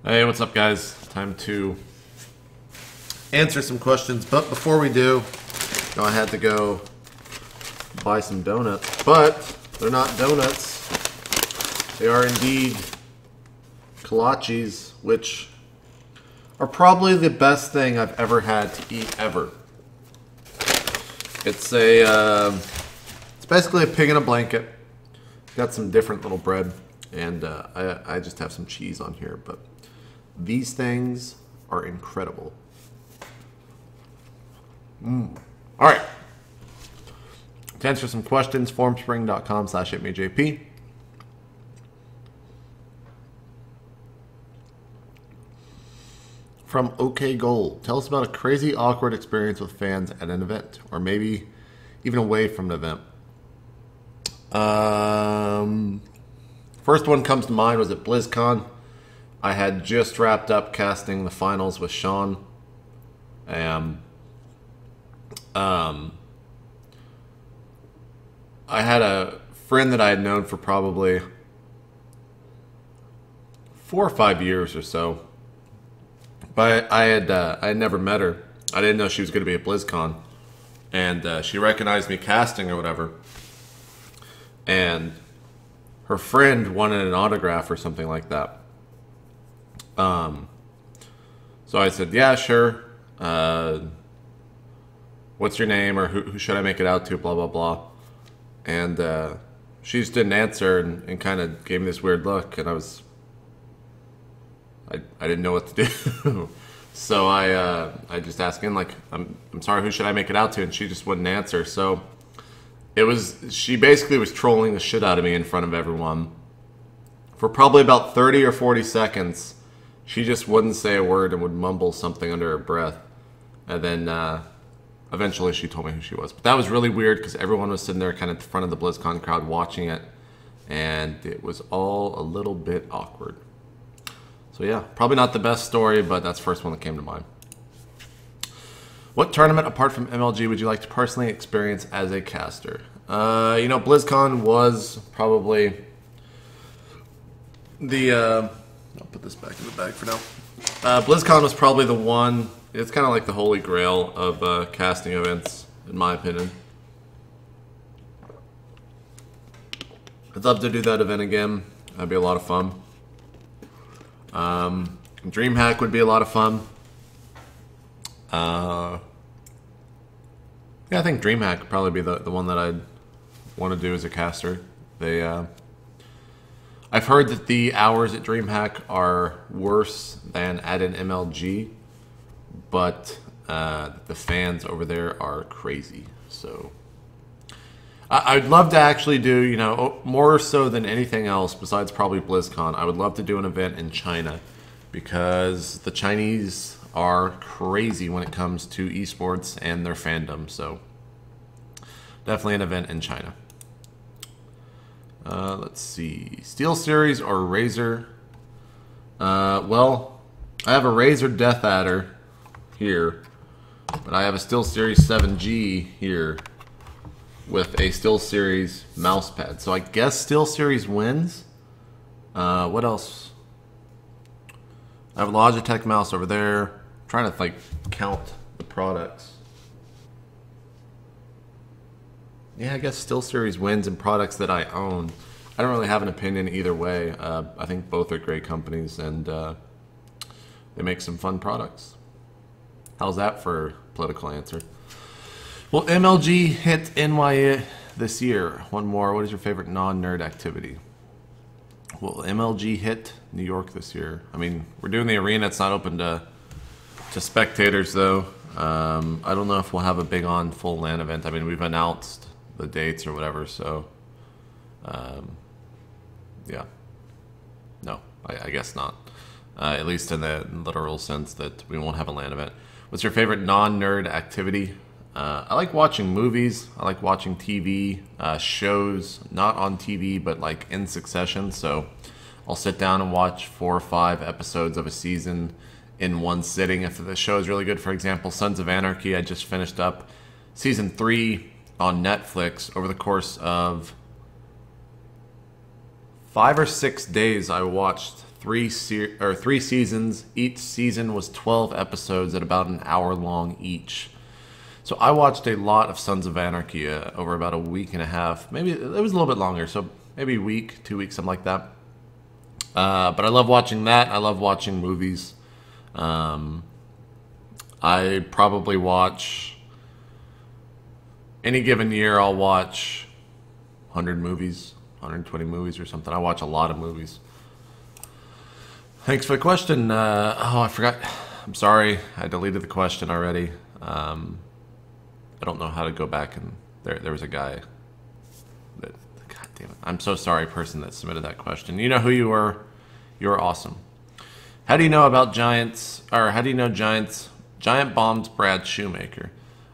Hey, what's up, guys? Time to answer some questions, but before we do, I had to go buy some donuts, but they're not donuts. They are indeed kolaches, which are probably the best thing I've ever had to eat ever. It's basically a pig in a blanket. Got some different little bread, and I just have some cheese on here, but these things are incredible. All right. To answer some questions, formspring.com/itmeJP. From OK Gold, tell us about a crazy, awkward experience with fans at an event, or maybe even away from an event. First one comes to mind was at BlizzCon. I had just wrapped up casting the finals with Sean. I had a friend that I had known for probably 4 or 5 years or so. But I had never met her. I didn't know she was going to be at BlizzCon. And she recognized me casting or whatever. And her friend wanted an autograph or something like that. So I said, yeah, sure. What's your name, or who should I make it out to, blah, blah, blah. And she just didn't answer and kind of gave me this weird look, and I didn't know what to do. So I just asked in, like, I'm sorry, who should I make it out to? And she just wouldn't answer. So she basically was trolling the shit out of me in front of everyone. For probably about 30 or 40 seconds, she just wouldn't say a word and would mumble something under her breath. And then eventually she told me who she was. But that was really weird because everyone was sitting there kind of in front of the BlizzCon crowd watching it. And it was all a little bit awkward. So yeah, probably not the best story, but that's the first one that came to mind. What tournament, apart from MLG, would you like to personally experience as a caster? BlizzCon was probably I'll put this back in the bag for now. BlizzCon was probably the one. It's kind of like the holy grail of casting events, in my opinion. I'd love to do that event again. That'd be a lot of fun. DreamHack would be a lot of fun. Yeah, I think DreamHack would probably be the one that I'd want to do as a caster. I've heard that the hours at DreamHack are worse than at an MLG, but the fans over there are crazy. So I'd love to actually do, more so than anything else besides probably BlizzCon, I would love to do an event in China because the Chinese are crazy when it comes to esports and their fandom. So definitely an event in China. Let's see. Steel Series or Razor? Well, I have a Razor Death Adder here, but I have a Steel Series 7G here with a Steel Series mouse pad. So I guess Steel Series wins. What else? I have a Logitech mouse over there. I'm trying to count the products. Yeah, I guess Steel Series wins in products that I own. I don't really have an opinion either way. I think both are great companies, and they make some fun products. How's that for a political answer? Well, MLG hit NY this year. One more. What is your favorite non-nerd activity? Well, MLG hit New York this year. I mean, we're doing the arena. It's not open to spectators, though. I don't know if we'll have a big on full LAN event. I mean, we've announced the dates or whatever, so yeah. No, I guess not. At least in the literal sense that we won't have a LAN event. What's your favorite non-nerd activity? I like watching movies. I like watching TV shows, not on TV, but in succession. So I'll sit down and watch 4 or 5 episodes of a season in one sitting. If the show is really good, for example, Sons of Anarchy, I just finished up season 3 on Netflix. Over the course of 5 or 6 days, I watched three seasons. Each season was 12 episodes at about an hour long each. So I watched a lot of Sons of Anarchy over about a week and a half. Maybe it was a little bit longer, so maybe a week, 2 weeks, something like that. But I love watching that. I love watching movies. I probably watch, any given year, I'll watch 100 movies, 120 movies or something. I watch a lot of movies. Thanks for the question. I forgot. I'm sorry. I deleted the question already. I don't know how to go back, and there was a guy that, God damn it. I'm so sorry, person that submitted that question. You know who you were. You were awesome. How do you know about Giants, or how do you know Giant Bomb's Brad Shoemaker?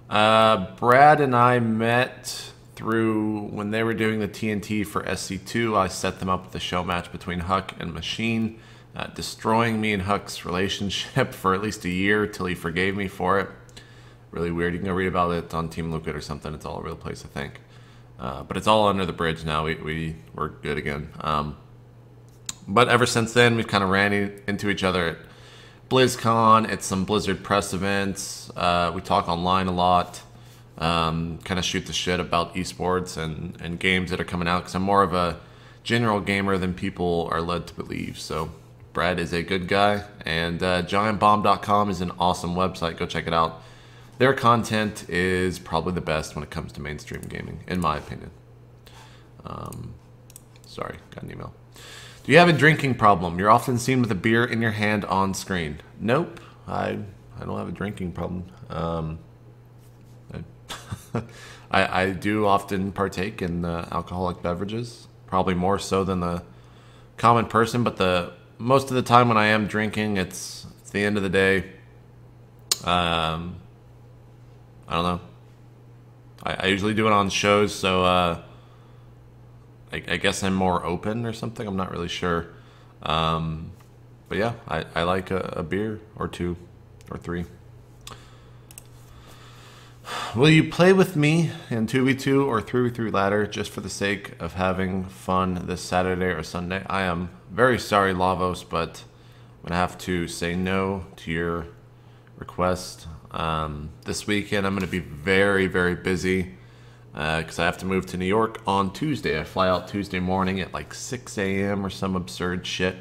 Brad and I met through when they were doing the TNT for SC2. I set them up with a show match between Huck and Machine, destroying me and Huck's relationship for at least a year till he forgave me for it. Really weird. You can go read about it on Team Liquid or something. It's all over the place, I think. But it's all under the bridge now. We're good again. But ever since then, we've kind of ran into each other at BlizzCon, at some Blizzard press events. We talk online a lot. Kind of shoot the shit about esports and games that are coming out, because I'm more of a general gamer than people are led to believe. So Brad is a good guy, and giantbomb.com is an awesome website. Go check it out. Their content is probably the best when it comes to mainstream gaming, in my opinion. Sorry, got an email. Do you have a drinking problem? You're often seen with a beer in your hand on screen. Nope, I don't have a drinking problem. I do often partake in alcoholic beverages, probably more so than the common person, but most of the time when I am drinking, it's the end of the day. I don't know. I usually do it on shows, so I guess I'm more open or something. I'm not really sure. But yeah, I like a beer or two or three. Will you play with me in 2v2 or 3v3 ladder just for the sake of having fun this Saturday or Sunday? I am very sorry, Lavos, but I'm going to have to say no to your request. This weekend I'm going to be very, very busy because I have to move to New York on Tuesday. I fly out Tuesday morning at like 6 a.m. or some absurd shit.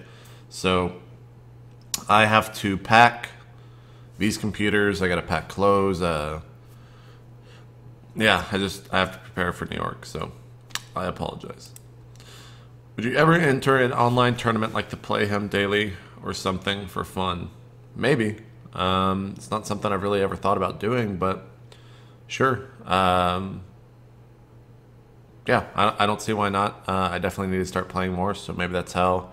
So I have to pack these computers. I got to pack clothes. Yeah, I have to prepare for New York, so I apologize. Would you ever enter an online tournament like the Play Him Daily or something for fun? Maybe. It's not something I've really ever thought about doing, but sure. Yeah, I don't see why not. I definitely need to start playing more, so maybe that's how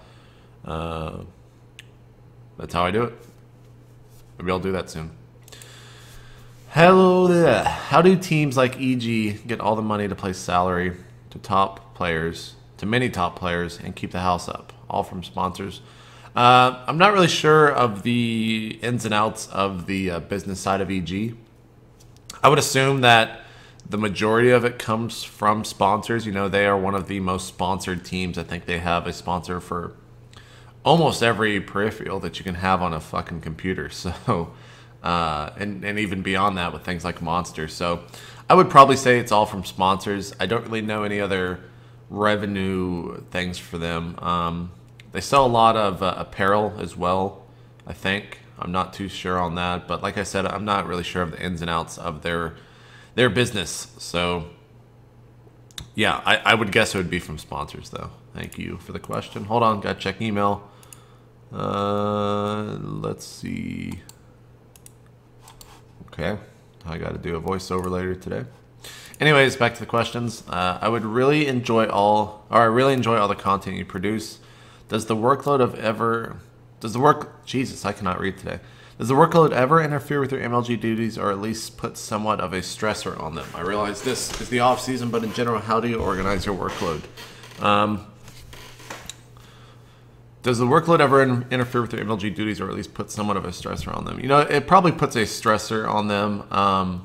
I do it. Maybe I'll do that soon. Hello there. How do teams like EG get all the money to play salary to many top players and keep the house up? All from sponsors. I'm not really sure of the ins and outs of the business side of EG. I would assume that the majority of it comes from sponsors. You know, they are one of the most sponsored teams. I think they have a sponsor for almost every peripheral that you can have on a fucking computer. So, and even beyond that with things like Monster. So I would probably say it's all from sponsors. I don't really know any other revenue things for them. They sell a lot of apparel as well, I think. I'm not too sure on that. But like I said, I'm not really sure of the ins and outs of their business. So yeah, I would guess it would be from sponsors, though. Thank you for the question. Hold on, gotta check email. Let's see. Okay, I gotta do a voiceover later today. Anyways, back to the questions. I really enjoy all the content you produce. Does the workload ever interfere with your MLG duties, or at least put somewhat of a stressor on them? I realize this is the off season, but in general, how do you organize your workload? Does the workload ever interfere with your MLG duties, or at least put somewhat of a stressor on them? You know, it probably puts a stressor on them. I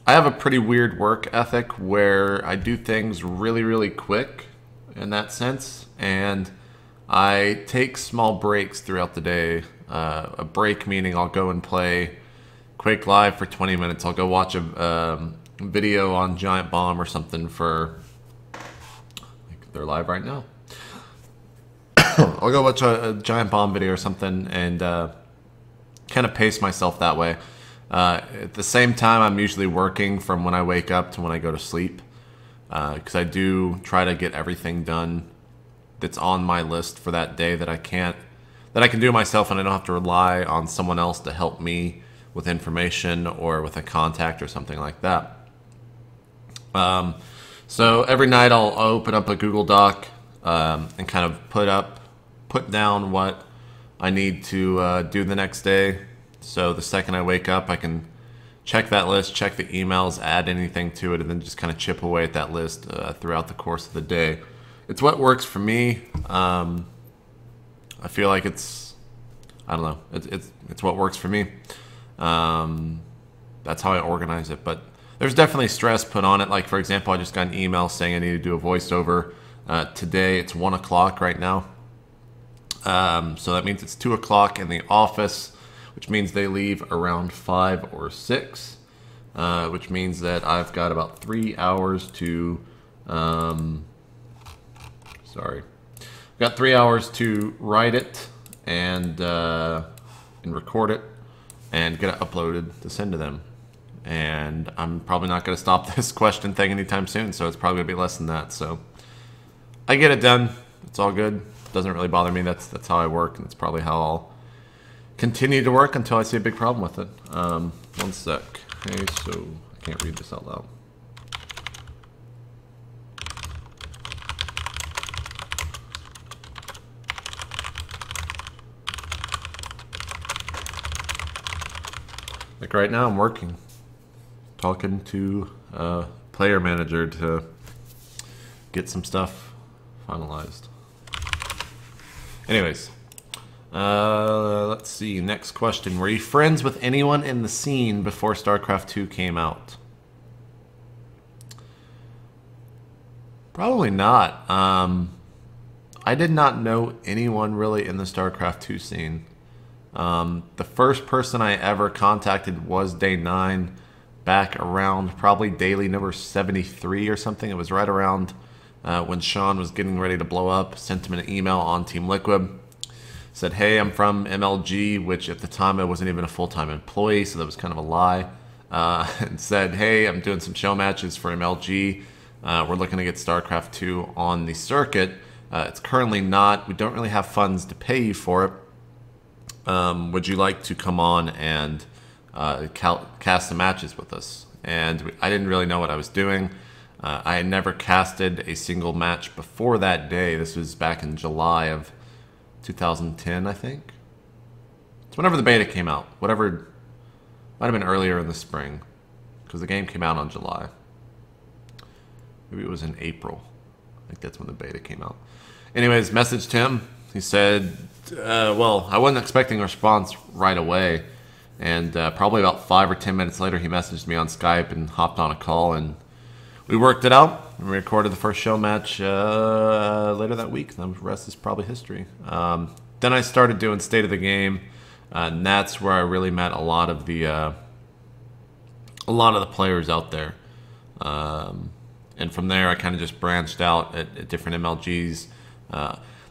have a pretty weird work ethic where I do things really, really quick in that sense, and I take small breaks throughout the day. A break meaning I'll go and play Quake Live for 20 minutes. I'll go watch a video on Giant Bomb or something for... They're live right now. I'll go watch a Giant Bomb video or something and kind of pace myself that way. At the same time, I'm usually working from when I wake up to when I go to sleep, because I do try to get everything done that's on my list for that day that I can do myself, and I don't have to rely on someone else to help me with information or with a contact or something like that. So every night I'll open up a Google Doc and kind of put down what I need to do the next day. So the second I wake up, I can check that list, check the emails, add anything to it, and then just kind of chip away at that list throughout the course of the day. It's what works for me. I feel like it's what works for me. That's how I organize it. But there's definitely stress put on it. Like, for example, I just got an email saying I need to do a voiceover today. It's 1 o'clock right now. So that means it's 2 o'clock in the office, which means they leave around 5 or 6, which means that I've got about 3 hours to, I've got 3 hours to write it and record it and get it uploaded to send to them. And I'm probably not going to stop this question thing anytime soon, so it's probably going to be less than that. So I get it done. It's all good. Doesn't really bother me. That's how I work, and it's probably how I'll continue to work until I see a big problem with it. 1 sec. Okay, so I can't read this out loud. Like right now, I'm working, talking to a player manager to get some stuff finalized. Anyways, let's see. Next question. Were you friends with anyone in the scene before StarCraft 2 came out? Probably not. I did not know anyone really in the StarCraft 2 scene. The first person I ever contacted was Day 9, back around probably daily number 73 or something. It was right around when Sean was getting ready to blow up. Sent him an email on Team Liquid. Said, hey, I'm from MLG, which at the time I wasn't even a full-time employee, so that was kind of a lie. And said, hey, I'm doing some show matches for MLG. We're looking to get StarCraft 2 on the circuit. It's currently not. We don't really have funds to pay you for it. Would you like to come on and cast some matches with us? And I didn't really know what I was doing. I had never casted a single match before that day. This was back in July of 2010, I think. It's whenever the beta came out. Whatever, might have been earlier in the spring, because the game came out on July. Maybe it was in April. I think that's when the beta came out. Anyways, messaged him. He said, well, I wasn't expecting a response right away. And probably about 5 or 10 minutes later, he messaged me on Skype and hopped on a call. And we worked it out. We recorded the first show match later that week. The rest is probably history. Then I started doing State of the Game. And that's where I really met a lot of the players out there. And from there, I kind of just branched out at different MLGs.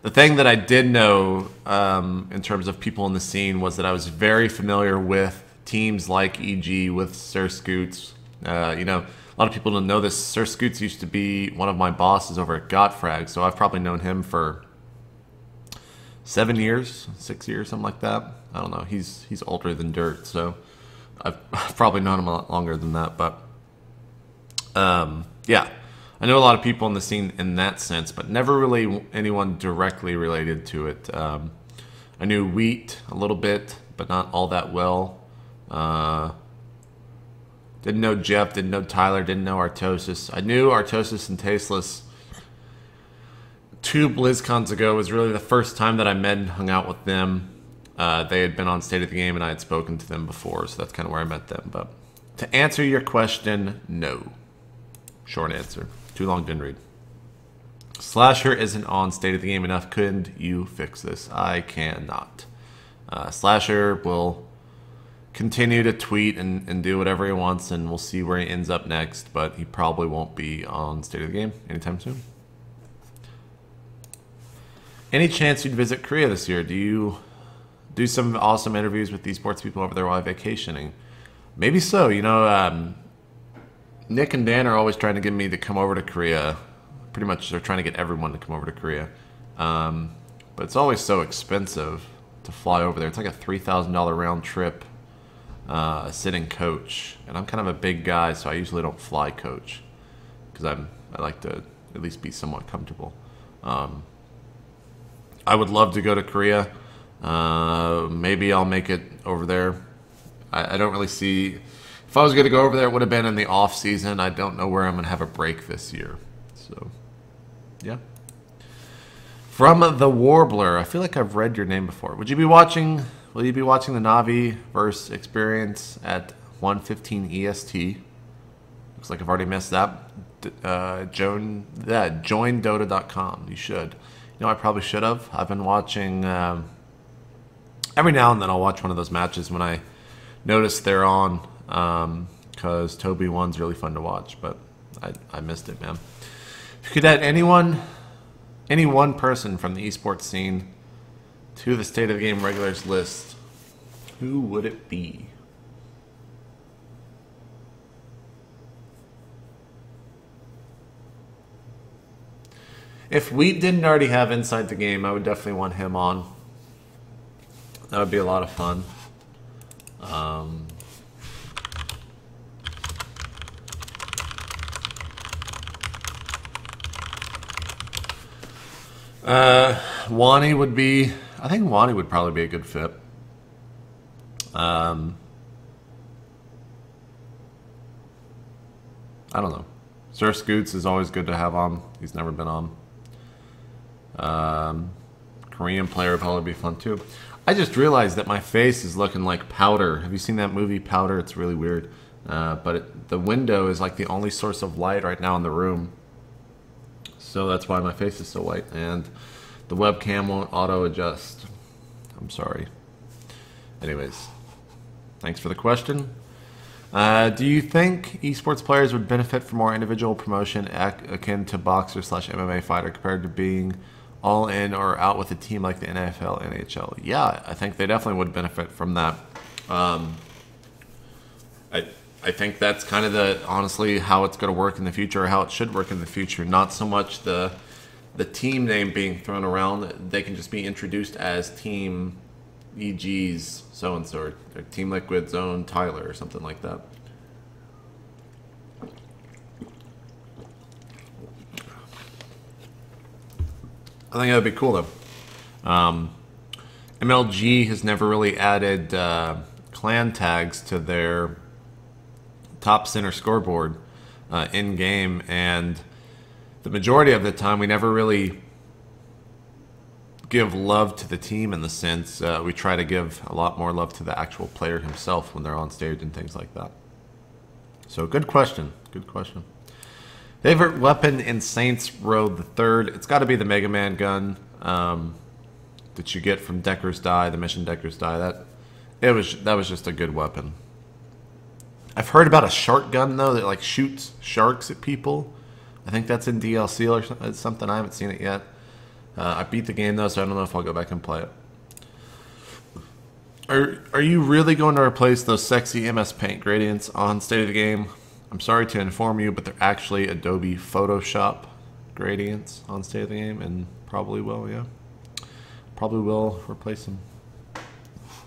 The thing that I did know in terms of people in the scene was that I was very familiar with teams like EG, with Sir Scoots. You know, a lot of people don't know this. Sir Scoots used to be one of my bosses over at Gotfrag, so I've probably known him for 7 years, 6 years, something like that. I don't know. He's older than dirt, so I've probably known him a lot longer than that. But yeah. I know a lot of people in the scene in that sense, but never really anyone directly related to it. I knew Wheat a little bit, but not all that well. Didn't know Jeff, didn't know Tyler, didn't know Artosis. I knew Artosis and Tasteless 2 BlizzCons ago was really the first time that I met and hung out with them. They had been on State of the Game and I had spoken to them before, so that's kind of where I met them. But to answer your question, no. Short answer. Too long, didn't read. Slasher isn't on State of the Game enough. Couldn't you fix this? I cannot. Slasher will continue to tweet and do whatever he wants, and we'll see where he ends up next, but he probably won't be on State of the Game anytime soon. Any chance you'd visit Korea this year? Do you do some awesome interviews with these sports people over there while vacationing? Maybe so. You know, Nick and Dan are always trying to get me to come over to Korea. Pretty much they're trying to get everyone to come over to Korea. But it's always so expensive to fly over there. It's like a $3,000 round trip, sitting coach. And I'm kind of a big guy, so I usually don't fly coach because I like to at least be somewhat comfortable. I would love to go to Korea. Maybe I'll make it over there. I don't really see... If I was going to go over there, it would have been in the off season. I don't know where I'm going to have a break this year. So, yeah. From the Warbler, I feel like I've read your name before. Will you be watching the Navi verse experience at 1:15 EST? Looks like I've already missed that. Join Dota.com. You should. You know, I probably should have. I've been watching... every now and then I'll watch one of those matches when I notice they're on, because Toby 1's really fun to watch, but I missed it, man. If you could add any one person from the esports scene to the State of the Game regulars list, who would it be? If we didn't already have Inside the Game, I would definitely want him on. That would be a lot of fun. Wani would be... I think Wani would probably be a good fit. I don't know. Sir Scoots is always good to have on. He's never been on. Korean player would probably be fun too. I just realized that my face is looking like powder. Have you seen that movie Powder? It's really weird. But the window is like the only source of light right now in the room. So that's why my face is so white. And the webcam won't auto-adjust. I'm sorry. Anyways, thanks for the question. Do you think esports players would benefit from more individual promotion akin to boxer/MMA fighter compared to being all in or out with a team like the NFL, NHL? Yeah, I think they definitely would benefit from that. I think that's kind of honestly how it's going to work in the future, or how it should work in the future. Not so much the team name being thrown around. They can just be introduced as Team EG's so-and-so, or Team Liquid's own Tyler, or something like that. I think that would be cool, though. MLG has never really added clan tags to their top center scoreboard in-game, and the majority of the time we never really give love to the team, in the sense we try to give a lot more love to the actual player himself when they're on stage and things like that. So good question. Good question. Favorite weapon in Saints Row the Third? It's got to be the Mega Man gun that you get from Decker's Die, the mission Decker's Die. That was just a good weapon. I've heard about a shark gun though that like shoots sharks at people. I think that's in DLC or something. I haven't seen it yet. I beat the game though, so I don't know if I'll go back and play it. Are you really going to replace those sexy MS Paint gradients on State of the Game? I'm sorry to inform you, but they're actually Adobe Photoshop gradients on State of the Game, and probably will, yeah. Probably will replace them.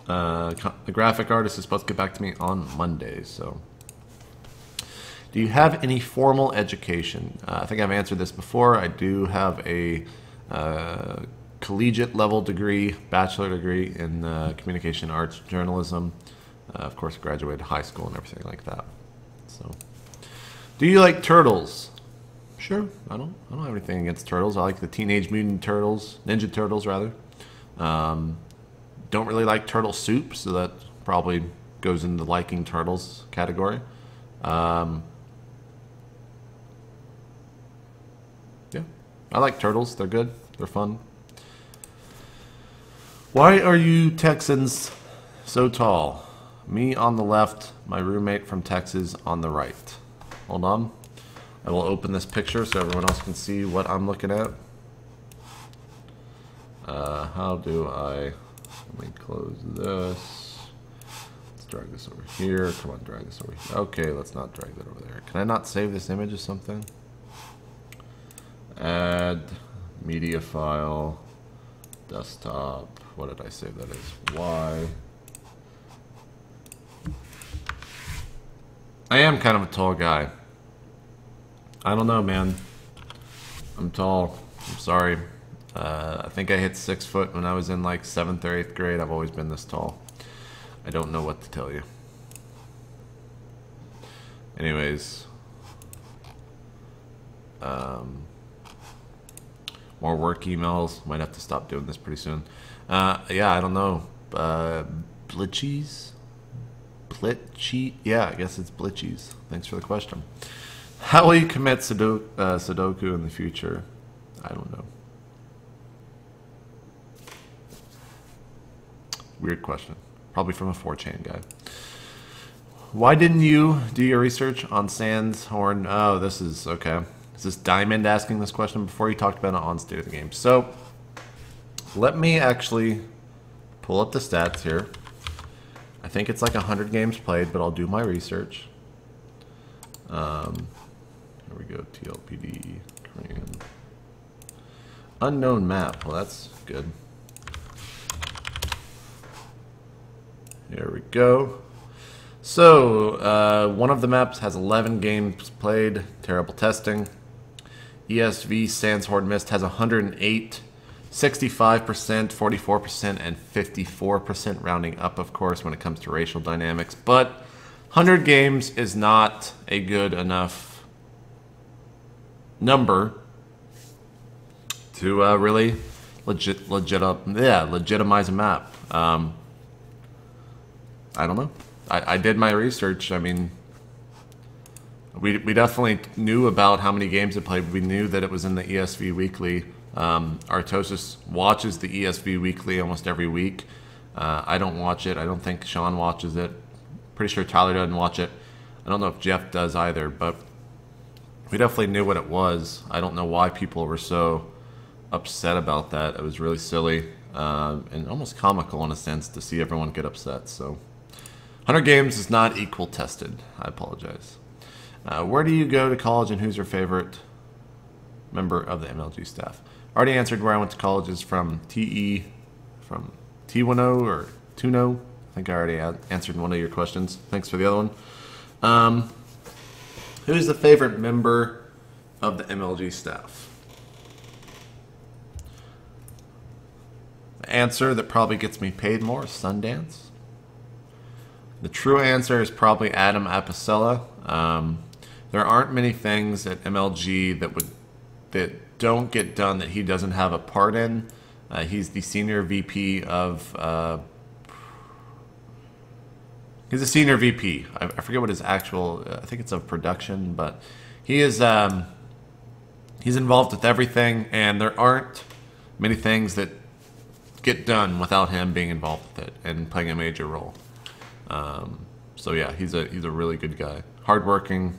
The graphic artist is supposed to get back to me on Monday, so. Do you have any formal education? I think I've answered this before. I do have a collegiate level degree, bachelor degree in communication arts journalism. Of course, graduated high school and everything like that. So, do you like turtles? Sure. I don't have anything against turtles. I like the Teenage Mutant Turtles, Ninja Turtles rather. Don't really like turtle soup, so that probably goes into the liking turtles category. Yeah. I like turtles. They're good. They're fun. Why are you Texans so tall? Me on the left, my roommate from Texas on the right. Hold on. I will open this picture so everyone else can see what I'm looking at. How do I... Let me close this. Let's drag this over here. Come on, drag this over here. Okay, let's not drag that over there. Can I not save this image as something? Add media file, desktop. What did I save that as? Y. I am kind of a tall guy. I don't know, man. I'm tall. I'm sorry. I think I hit 6 foot when I was in like 7th or 8th grade. I've always been this tall. I don't know what to tell you. Anyways. More work emails. Might have to stop doing this pretty soon. Yeah, I don't know. Blitchies? Blitchy? Yeah, I guess it's Blitchies. Thanks for the question. How will you commit Sudoku in the future? I don't know. Weird question. Probably from a 4chan guy. Why didn't you do your research on Sandshorn? Oh, this is... Okay. Is this Diamond asking this question before you talked about it on State of the Game? So, let me actually pull up the stats here. I think it's like 100 games played, but I'll do my research. Here we go. TLPD. Korean. Unknown map. Well, that's good. Here we go. So, one of the maps has 11 games played. Terrible testing. ESV Sandshorn Mist has 108, 65%, 44%, and 54% rounding up, of course, when it comes to racial dynamics. But 100 games is not a good enough number to really legitimize a map. I don't know. I did my research. I mean, we definitely knew about how many games it played. We knew that it was in the ESV Weekly. Artosis watches the ESV Weekly almost every week. I don't watch it. I don't think Sean watches it. Pretty sure Tyler doesn't watch it. I don't know if Jeff does either, but we definitely knew what it was. I don't know why people were so upset about that. It was really silly and almost comical in a sense to see everyone get upset. So 100 games is not equal tested. I apologize. Where do you go to college and who's your favorite member of the MLG staff? Already answered where I went to college is from T10 or Tuno. I think I already answered one of your questions. Thanks for the other one. Who's the favorite member of the MLG staff? The answer that probably gets me paid more is Sundance. The true answer is probably Adam Apicella. There aren't many things at MLG that don't get done that he doesn't have a part in. He's the senior VP of... he's a senior VP. I forget what his actual... I think it's of production, but he is... he's involved with everything, and there aren't many things that get done without him being involved with it and playing a major role. So yeah, he's a really good guy. Hardworking,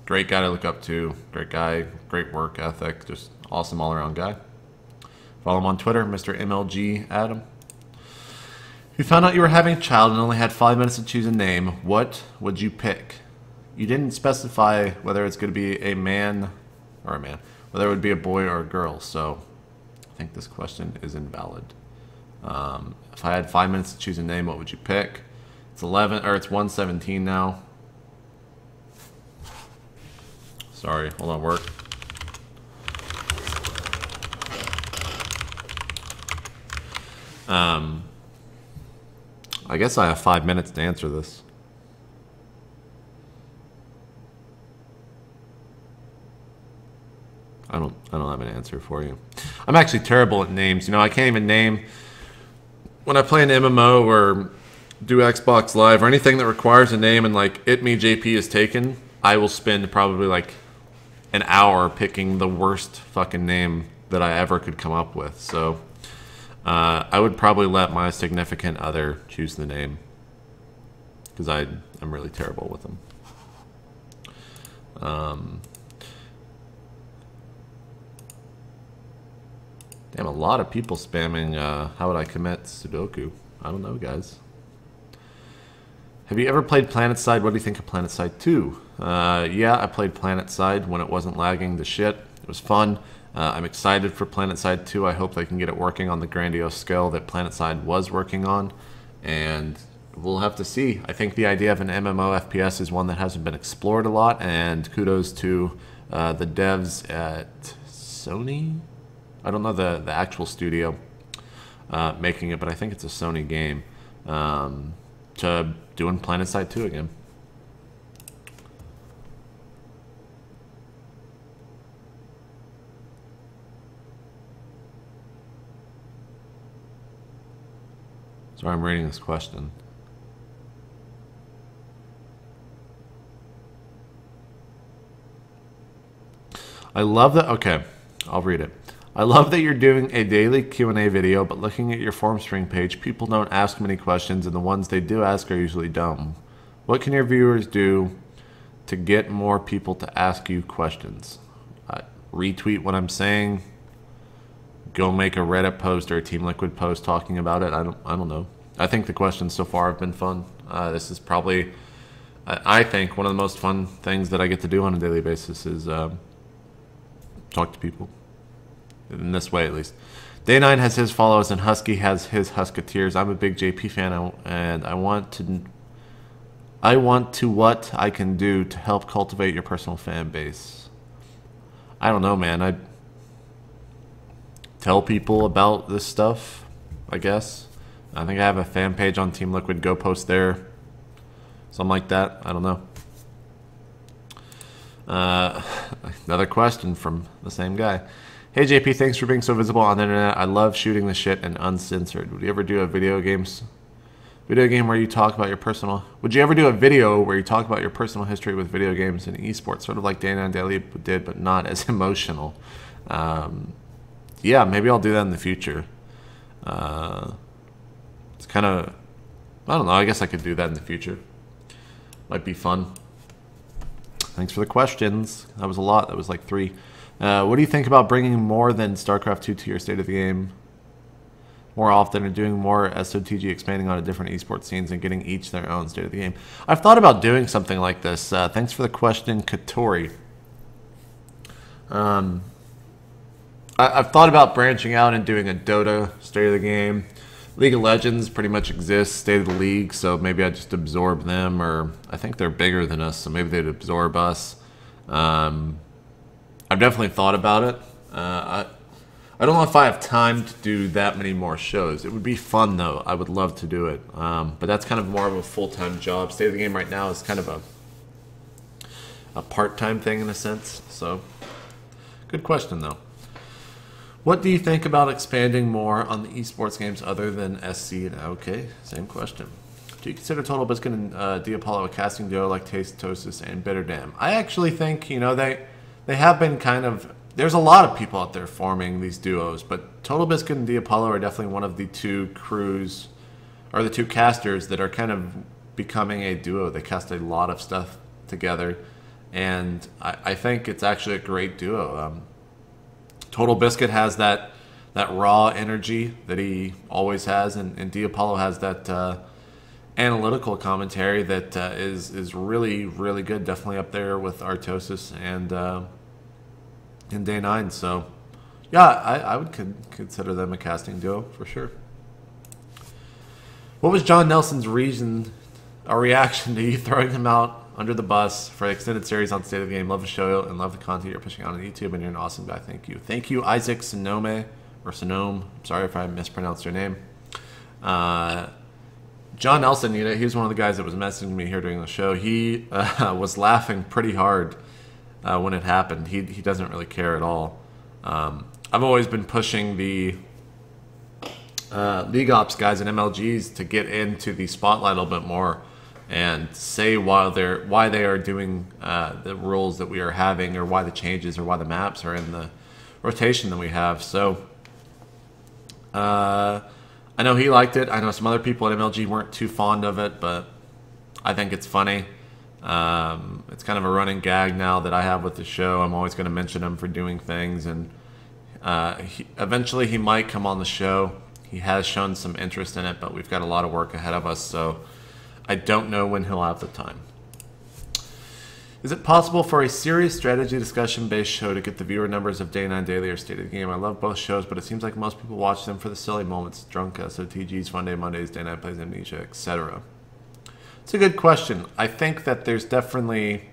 great guy to look up to. Great guy, great work ethic. Just awesome all around guy. Follow him on Twitter, Mr. MLG Adam. If you found out you were having a child and only had 5 minutes to choose a name, what would you pick? You didn't specify whether it's going to be a man or a man, whether it would be a boy or a girl. So I think this question is invalid. If I had 5 minutes to choose a name, what would you pick? It's 1:17 now. Sorry, hold on, work. I guess I have 5 minutes to answer this. I don't have an answer for you. I'm actually terrible at names. You know, I can't even name when I play an MMO or do Xbox Live or anything that requires a name and like itmeJP is taken. I will spend probably like an hour picking the worst fucking name that I ever could come up with. So I would probably let my significant other choose the name, because I'm really terrible with them. Damn, a lot of people spamming, how would I commit Sudoku? I don't know, guys. Have you ever played PlanetSide? What do you think of PlanetSide 2? Yeah, I played PlanetSide when it wasn't lagging to shit. It was fun. I'm excited for PlanetSide 2. I hope they can get it working on the grandiose scale that PlanetSide was working on. And we'll have to see. I think the idea of an MMO FPS is one that hasn't been explored a lot. And kudos to the devs at Sony? I don't know the actual studio making it, but I think it's a Sony game. To doing PlanetSide 2 again. Sorry, I'm reading this question. I love that. Okay, I'll read it. I love that you're doing a daily Q&A video, but looking at your Formspring page, people don't ask many questions, and the ones they do ask are usually dumb. What can your viewers do to get more people to ask you questions? Retweet what I'm saying. Go make a Reddit post or a Team Liquid post talking about it. I don't know. I think the questions so far have been fun. This is probably, I think, one of the most fun things that I get to do on a daily basis is talk to people. In this way, at least. Day9 has his follows and Husky has his Huskateers. I'm a big JP fan, and I want to what I can do to help cultivate your personal fan base. I don't know, man. I tell people about this stuff, I guess. I think I have a fan page on Team Liquid. Go post there. Something like that. I don't know. Another question from the same guy. Hey JP, thanks for being so visible on the internet. I love shooting the shit and uncensored. Would you ever do a video game where you talk about your personal? Would you ever do a video where you talk about your personal history with video games and esports, sort of like Day9 Daily did, but not as emotional? Yeah, maybe I'll do that in the future. It's kind of, I don't know. I guess I could do that in the future. Might be fun. Thanks for the questions. That was a lot. That was like 3. What do you think about bringing more than StarCraft 2 to your state of the game more often, and doing more SOTG, expanding on different esports scenes and getting each their own state of the game? I've thought about doing something like this. Thanks for the question, Katori. I've thought about branching out and doing a Dota state of the game. League of Legends pretty much exists, state of the league, so maybe I just absorb them, or I think they're bigger than us, so maybe they'd absorb us. I've definitely thought about it. I don't know if I have time to do that many more shows. It would be fun, though. I would love to do it. But that's kind of more of a full-time job. State of the game right now is kind of a part-time thing in a sense. So, good question, though. What do you think about expanding more on the esports games other than SC and OK? Same question. Do you consider Total Biscuit and Diapollo a casting duo like Tosis and Bitterdam? I actually think, you know, they have been kind of... There's a lot of people out there forming these duos, but Total Biscuit and Diapollo are definitely one of the 2 crews, or the 2 casters that are kind of becoming a duo. They cast a lot of stuff together, and I think it's actually a great duo. Total Biscuit has that raw energy that he always has, and Diapollo has that analytical commentary that is really, really good. Definitely up there with Artosis and Day9. So, yeah, I would consider them a casting duo for sure. What was John Nelson's reaction to you throwing him out under the bus for the extended series on State of the Game? Love the show and love the content you're pushing out on YouTube, and you're an awesome guy. Thank you. Thank you, Isaac Sonome, or Sonome. Sorry if I mispronounced your name. John Nelson, you know, he was one of the guys that was messaging me here during the show. He was laughing pretty hard when it happened. He doesn't really care at all. I've always been pushing the League Ops guys and MLGs to get into the spotlight a little bit more. and say why they are doing the rules that we are having, or why the changes, or why the maps are in the rotation that we have. So I know he liked it. I know some other people at MLG weren't too fond of it, but I think it's funny. It's kind of a running gag now that I have with the show. I'm always going to mention him for doing things, and eventually he might come on the show. He has shown some interest in it, but we've got a lot of work ahead of us, so I don't know when he'll have the time. Is it possible for a serious strategy discussion-based show to get the viewer numbers of Day 9 Daily or State of the Game? I love both shows, but it seems like most people watch them for the silly moments, drunk SOTGs, Fun Day Mondays, Day 9 Plays Amnesia, etc. It's a good question. I think that there's definitely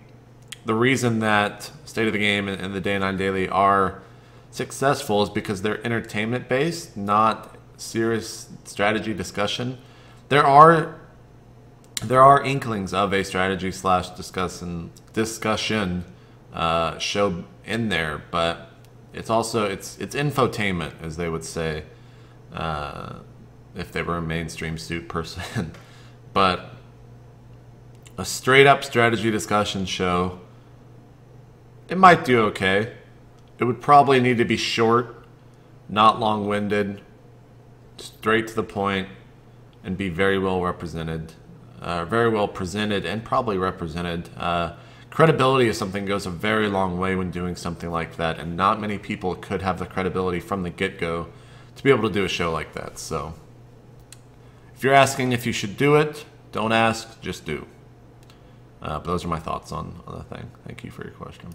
the reason that State of the Game and the Day 9 Daily are successful is because they're entertainment-based, not serious strategy discussion. There are inklings of a strategy / discussion show in there, but it's also it's infotainment, as they would say, if they were a mainstream suit person. But a straight up strategy discussion show, it might do okay. It would probably need to be short, not long winded, straight to the point, and be very well represented. Very well presented and probably represented. Credibility is something that goes a very long way when doing something like that, and not many people could have the credibility from the get-go to be able to do a show like that. So if you're asking if you should do it, don't ask, just do. But those are my thoughts on the thing. Thank you for your question.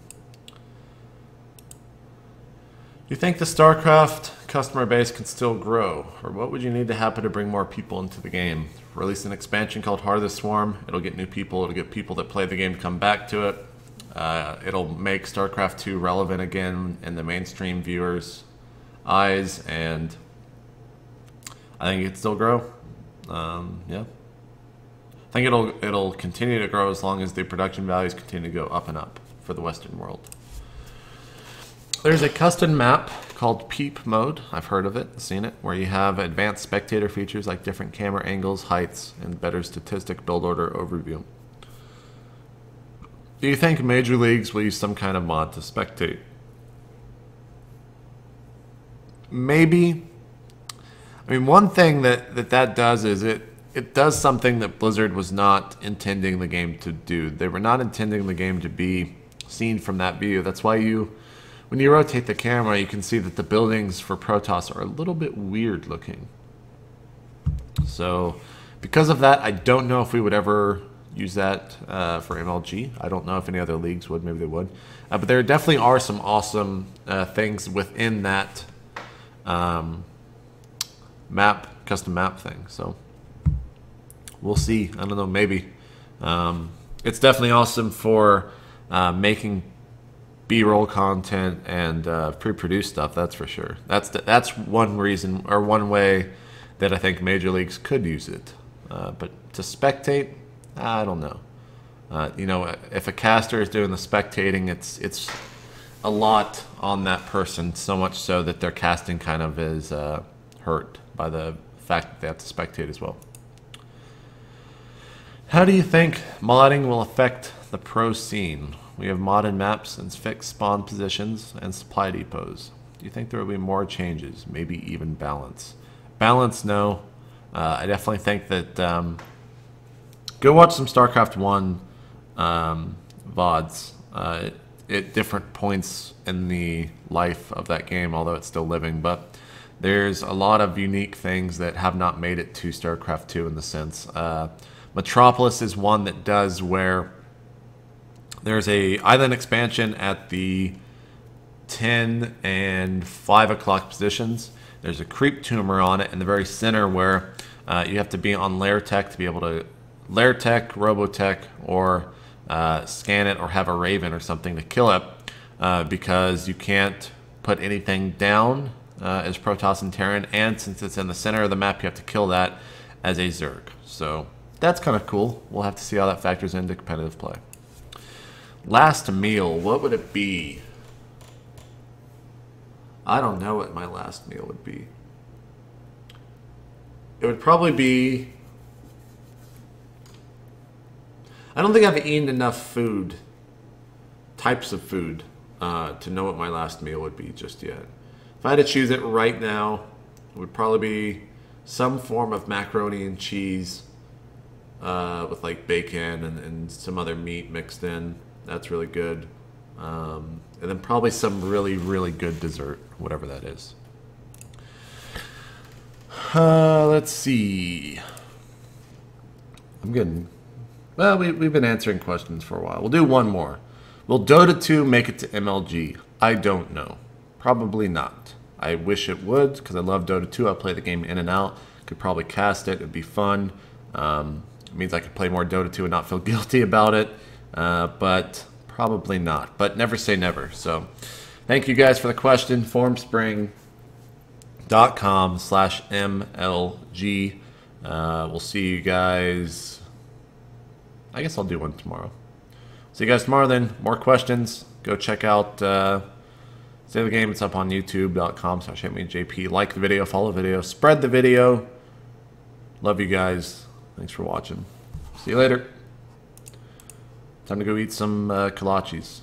Do you think the StarCraft customer base can still grow? Or what would you need to happen to bring more people into the game? Release an expansion called Heart of the Swarm. It'll get new people. It'll get people that play the game to come back to it. It'll make StarCraft 2 relevant again in the mainstream viewers' eyes. And I think it can still grow. Yeah. I think it'll continue to grow as long as the production values continue to go up and up for the Western world. There's a custom map called Peep Mode. I've heard of it, seen it, where you have advanced spectator features like different camera angles, heights, and better statistic build order overview. Do you think major leagues will use some kind of mod to spectate? Maybe. I mean, one thing that does is it does something that Blizzard was not intending the game to do. They were not intending the game to be seen from that view. That's why when you rotate the camera, you can see that the buildings for Protoss are a little bit weird looking. So because of that, I don't know if we would ever use that for MLG. I don't know if any other leagues would. Maybe they would. But there definitely are some awesome things within that custom map thing. So we'll see. I don't know, maybe. It's definitely awesome for making B-roll content and pre-produced stuff, that's for sure. That's one reason, or one way that I think major leagues could use it. But to spectate, I don't know. You know, if a caster is doing the spectating, it's a lot on that person, so much so that their casting kind of is hurt by the fact that they have to spectate as well. How do you think modding will affect the pro scene? We have modded maps and fixed spawn positions and supply depots. Do you think there will be more changes? Maybe even balance? Balance, no. I definitely think that go watch some StarCraft 1 VODs at different points in the life of that game, although it's still living. But there's a lot of unique things that have not made it to StarCraft 2 in the sense. Metropolis is one that does, where there's a island expansion at the 10 and 5 o'clock positions. There's a creep tumor on it in the very center where you have to be on lair tech to be able to lair tech, robotech, or scan it, or have a raven or something to kill it, because you can't put anything down as Protoss and Terran, and since it's in the center of the map, you have to kill that as a Zerg. So that's kind of cool. We'll have to see how that factors into competitive play. Last meal, what would it be? I don't know what my last meal would be. It would probably be I don't think I've eaten enough food, types of food, to know what my last meal would be just yet. If I had to choose it right now, it would probably be some form of macaroni and cheese with like bacon and some other meat mixed in. That's really good. And then probably some really, really good dessert, whatever that is. Let's see. I'm getting... Well, we've been answering questions for a while. We'll do one more. Will Dota 2 make it to MLG? I don't know. Probably not. I wish it would, because I love Dota 2. I play the game in and out. Could probably cast it. It'd be fun. It means I could play more Dota 2 and not feel guilty about it. But probably not. But never say never. So thank you guys for the question. formspring.com/MLG. We'll see you guys. I guess I'll do one tomorrow. See you guys tomorrow then. More questions. Go check out Save the Game. It's up on youtube.com/itmeJP. Like the video, follow the video, spread the video. Love you guys. Thanks for watching. See you later. Time to go eat some kolaches.